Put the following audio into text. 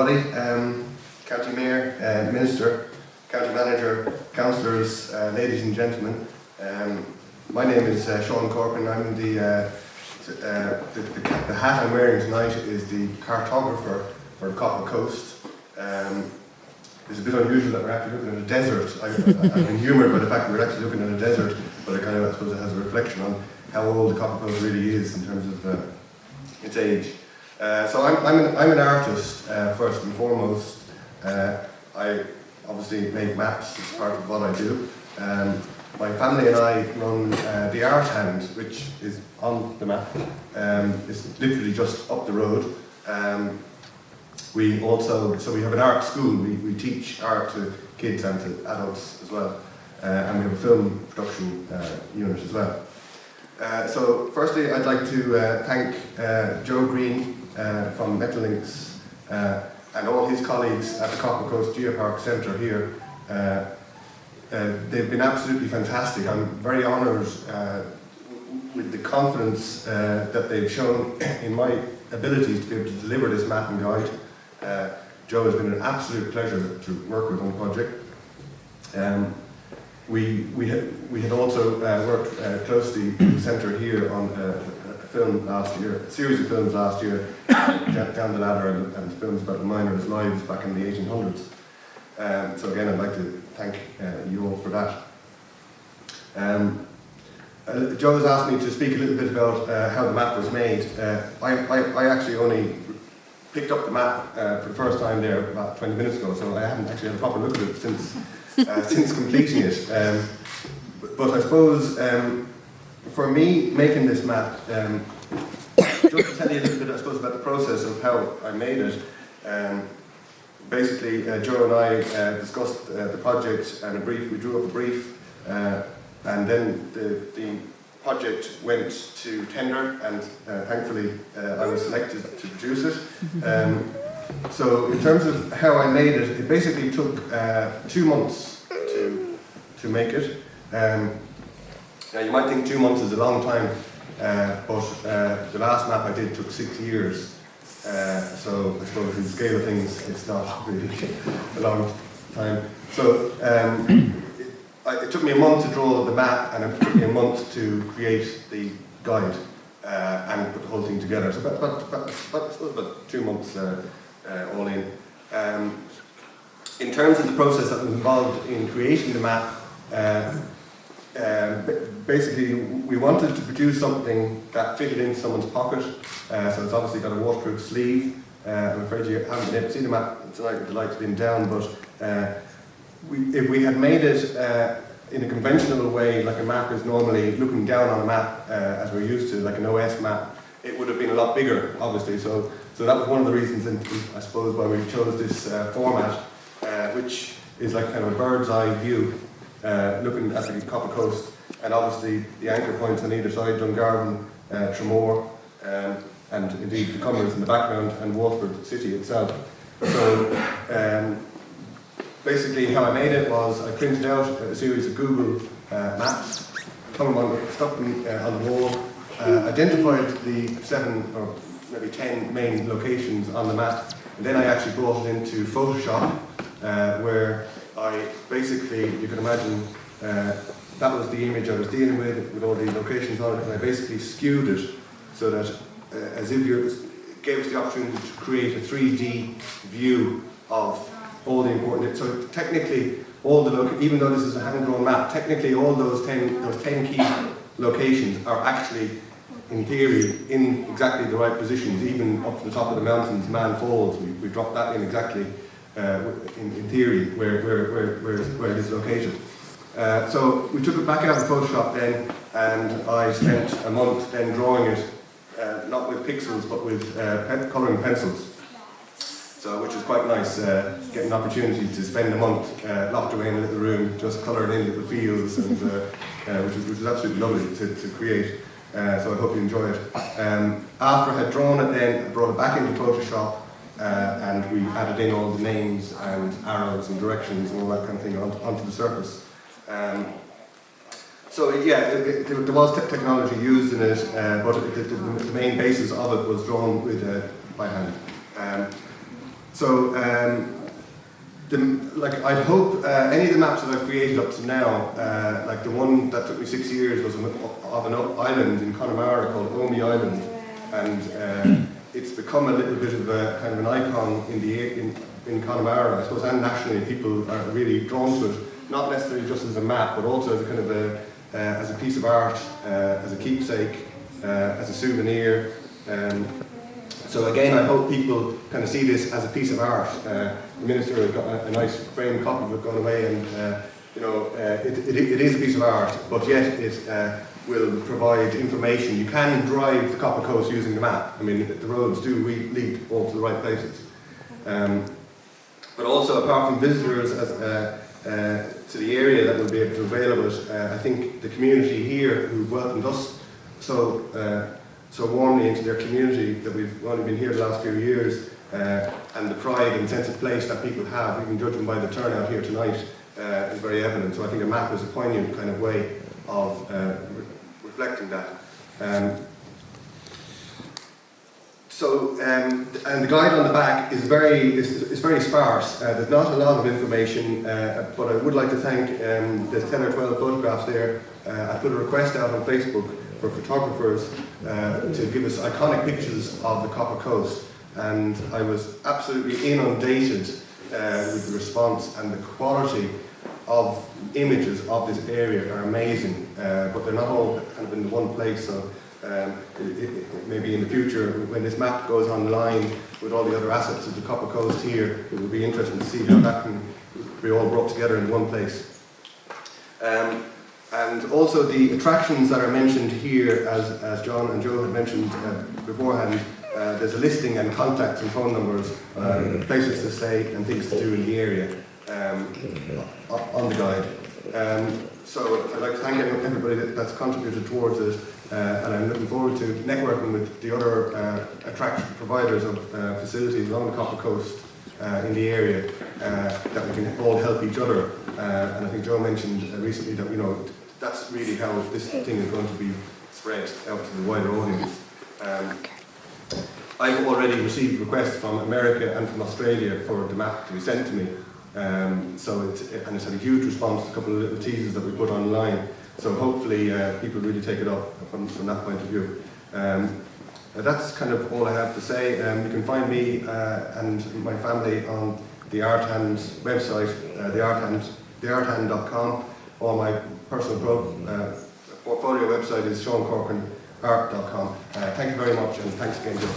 everybody. County Mayor, Minister, County Manager, Councillors, ladies and gentlemen. My name is Sean Corcoran. I'm the hat I'm wearing tonight is the cartographer for the Copper Coast. It's a bit unusual that we're actually looking at a desert. I've been humoured by the fact that we're actually looking at a desert, but I suppose it has a reflection on how old the Copper Coast really is in terms of its age. So I'm an artist first and foremost. I obviously make maps as part of what I do. My family and I run the Art Hand, which is on the map. It's literally just up the road. We have an art school. We teach art to kids and to adults as well, and we have a film production unit as well. So firstly, I'd like to thank Joe Green from Metalinks and all his colleagues at the Copper Coast Geopark Centre here. They've been absolutely fantastic. I'm very honoured with the confidence that they've shown in my abilities to be able to deliver this map and guide. Joe has been an absolute pleasure to work with on the project. We had also worked closely with the centre here on a series of films last year, Down the Ladder and films about the miners' lives back in the 1800s. So again, I'd like to thank you all for that. Joe has asked me to speak a little bit about how the map was made. I actually only picked up the map for the first time there about 20 minutes ago, so I haven't actually had a proper look at it since completing it. But I suppose for me, making this map, just to tell you a little bit, I suppose, about the process of how I made it. Basically, Joe and I discussed the project and we drew up a brief, and then the project went to tender, and thankfully I was selected to produce it. So in terms of how I made it, it basically took 2 months to make it. Now you might think 2 months is a long time, but the last map I did took 6 years. So I suppose in the scale of things, it's not really a long time. So it took me a month to draw the map, and it took me a month to create the guide and put the whole thing together. So about 2 months all in. In terms of the process that was involved in creating the map, basically we wanted to produce something that fitted in someone's pocket. So it's obviously got a waterproof sleeve. I'm afraid you haven't been able to see the map tonight with the lights being down, but if we had made it in a conventional way, like a map is normally looking down on a map as we're used to, like an OS map, it would have been a lot bigger, obviously. So that was one of the reasons, I suppose, why we chose this format, which is like kind of a bird's eye view, looking at the Copper Coast, and obviously the anchor points on either side, Dungarvan, Tramore, and indeed the Cummers in the background, and Waterford city itself. So basically how I made it was I printed out a series of Google maps, stuck them on the wall, identified the 7 or maybe 10 main locations on the map, and then I actually brought it into Photoshop, where I basically, you can imagine, that was the image I was dealing with all the locations on it, and I basically skewed it so that as if it gave us the opportunity to create a 3D view of all the important. So technically, even though this is a hand-drawn map, technically all those 10 key locations are actually, in theory, in exactly the right positions, even up to the top of the mountains, Man Falls. We dropped that in exactly, in theory, where it is located. So we took it back out of Photoshop then, and I spent a month then drawing it, not with pixels, but with colouring pencils. So, which was quite nice, getting an opportunity to spend a month locked away in a little room, just colouring in little fields, and which was absolutely lovely to create. So I hope you enjoy it. After I had drawn it then, I brought it back into Photoshop, and we added in all the names and arrows and directions and all that kind of thing onto the surface. So yeah, there was technology used in it, but the main basis of it was drawn with by hand. So, I'd hope any of the maps that I've created up to now, like the one that took me 6 years was of an island in Connemara called Omi Island, and it's become a little bit of a kind of an icon in Connemara, I suppose, and nationally. People are really drawn to it, not necessarily just as a map, but also as a kind of as a piece of art, as a keepsake, as a souvenir. So again, I hope people kind of see this as a piece of art. The Minister has got a nice framed copy of it gone away, and it is a piece of art, but yet it will provide information. You can drive the Copper Coast using the map. I mean, the roads do lead all to the right places. But also, apart from visitors to the area that will be able to avail of it, I think the community here who've welcomed us so warmly into their community, that we've only been here the last few years, and the pride and sense of place that people have, even judging by the turnout here tonight, is very evident. So I think a map is a poignant kind of way of reflecting that. And the guide on the back is very sparse. There's not a lot of information, but I would like to thank, there's 10 or 12 photographs there. I put a request out on Facebook for photographers to give us iconic pictures of the Copper Coast, and I was absolutely inundated with the response, and the quality of images of this area are amazing, but they're not all kind of in one place. So maybe in the future, when this map goes online with all the other assets of the Copper Coast here, it will be interesting to see how that can be all brought together in one place. And also the attractions that are mentioned here, as John and Joe had mentioned beforehand, there's a listing and contacts and phone numbers, places to stay and things to do in the area on the guide. So I'd like to thank everybody that's contributed towards it, and I'm looking forward to networking with the other attraction providers of facilities along the Copper Coast in the area, that we can all help each other. And I think Joe mentioned recently that, that's really how this thing is going to be spread out to the wider audience. I've already received requests from America and from Australia for the map to be sent to me. So it's had a huge response to a couple of little teasers that we put online. So hopefully people really take it up from that point of view. That's kind of all I have to say. You can find me and my family on the Art Hand website, thearthand.com, or my personal portfolio website is SeanCorcoranArt.com. Thank you very much, and thanks again, Joe.